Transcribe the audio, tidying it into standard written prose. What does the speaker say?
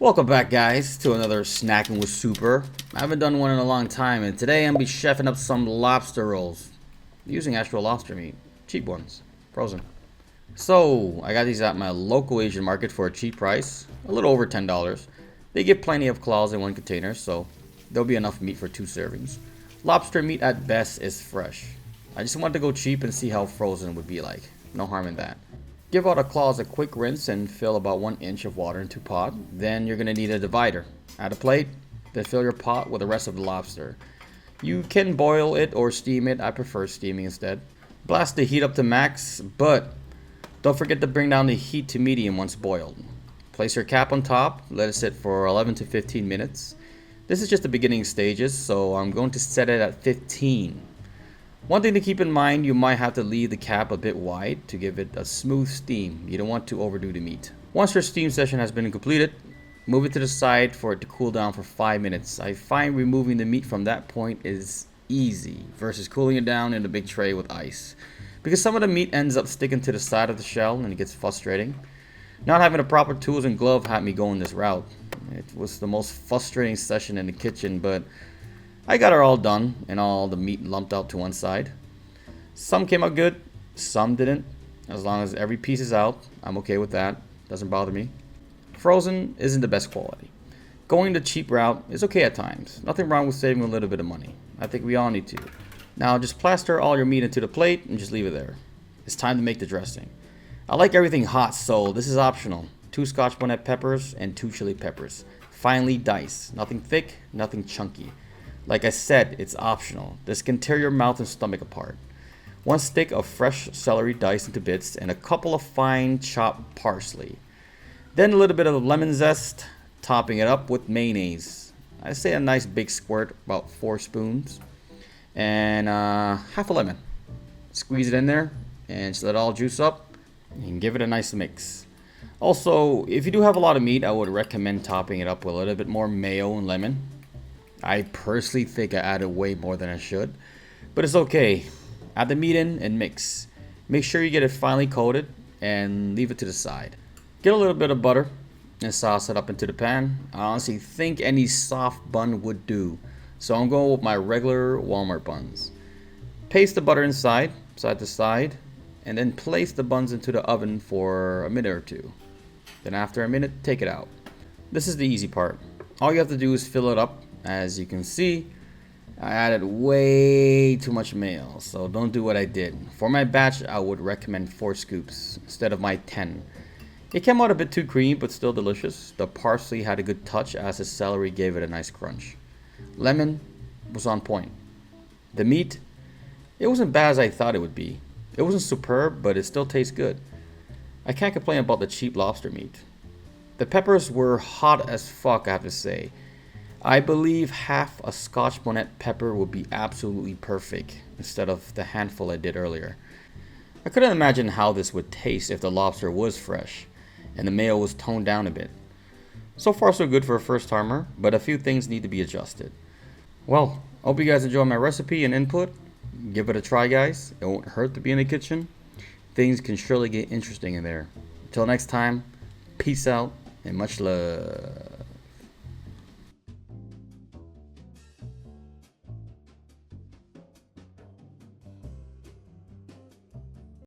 Welcome back, guys, to another Snackin with Super. I haven't done one in a long time, and today I'm gonna be chefing up some lobster rolls using actual lobster meat, cheap ones, frozen. So I got these at my local Asian market for a cheap price, a little over $10. They get plenty of claws in one container, so there'll be enough meat for 2 servings. Lobster meat at best is fresh. I just wanted to go cheap and see how frozen would be like. No harm in that. Give all the claws a quick rinse and fill about 1 inch of water into a pot. Then you're going to need a divider. Add a plate, then fill your pot with the rest of the lobster. You can boil it or steam it. I prefer steaming instead. Blast the heat up to max, but don't forget to bring down the heat to medium once boiled. Place your cap on top, let it sit for 11 to 15 minutes. This is just the beginning stages, so I'm going to set it at 15. One thing to keep in mind, you might have to leave the cap a bit wide to give it a smooth steam. You don't want to overdo the meat. Once your steam session has been completed, move it to the side for it to cool down for 5 minutes. I find removing the meat from that point is easy versus cooling it down in a big tray with ice, because some of the meat ends up sticking to the side of the shell and it gets frustrating. Not having the proper tools and glove had me going this route. It was the most frustrating session in the kitchen, but I got it all done and all the meat lumped out to one side. Some came out good, some didn't. As long as every piece is out, I'm okay with that. Doesn't bother me. Frozen isn't the best quality. Going the cheap route is okay at times. Nothing wrong with saving a little bit of money. I think we all need to. Now just plaster all your meat into the plate and just leave it there. It's time to make the dressing. I like everything hot, so this is optional. 2 Scotch bonnet peppers and 2 chili peppers. Finely diced. Nothing thick, nothing chunky. Like I said, it's optional. This can tear your mouth and stomach apart. 1 stick of fresh celery diced into bits and a couple of fine chopped parsley. Then a little bit of lemon zest, topping it up with mayonnaise. I say a nice big squirt, about 4 spoons. And half a lemon. Squeeze it in there and just let it all juice up and give it a nice mix. Also, if you do have a lot of meat, I would recommend topping it up with a little bit more mayo and lemon. I personally think I added way more than I should, but it's okay. Add the meat in and mix. Make sure you get it finely coated and leave it to the side. Get a little bit of butter and sauce it up into the pan. I honestly think any soft bun would do, so I'm going with my regular Walmart buns. Paste the butter inside, side to side, and then place the buns into the oven for a minute or 2. Then after a minute, take it out. This is the easy part. All you have to do is fill it up. As you can see, I added way too much mayo, so don't do what I did. For my batch, I would recommend 4 scoops instead of my 10. It came out a bit too creamy, but still delicious. The parsley had a good touch as the celery gave it a nice crunch. Lemon was on point. The meat, it wasn't bad as I thought it would be. It wasn't superb, but it still tastes good. I can't complain about the cheap lobster meat. The peppers were hot as fuck, I have to say. I believe half a Scotch bonnet pepper would be absolutely perfect instead of the handful I did earlier. I couldn't imagine how this would taste if the lobster was fresh and the mayo was toned down a bit. So far so good for a first timer, but a few things need to be adjusted. Well, I hope you guys enjoy my recipe and input. Give it a try, guys. It won't hurt to be in the kitchen. Things can surely get interesting in there. Until next time, peace out and much love.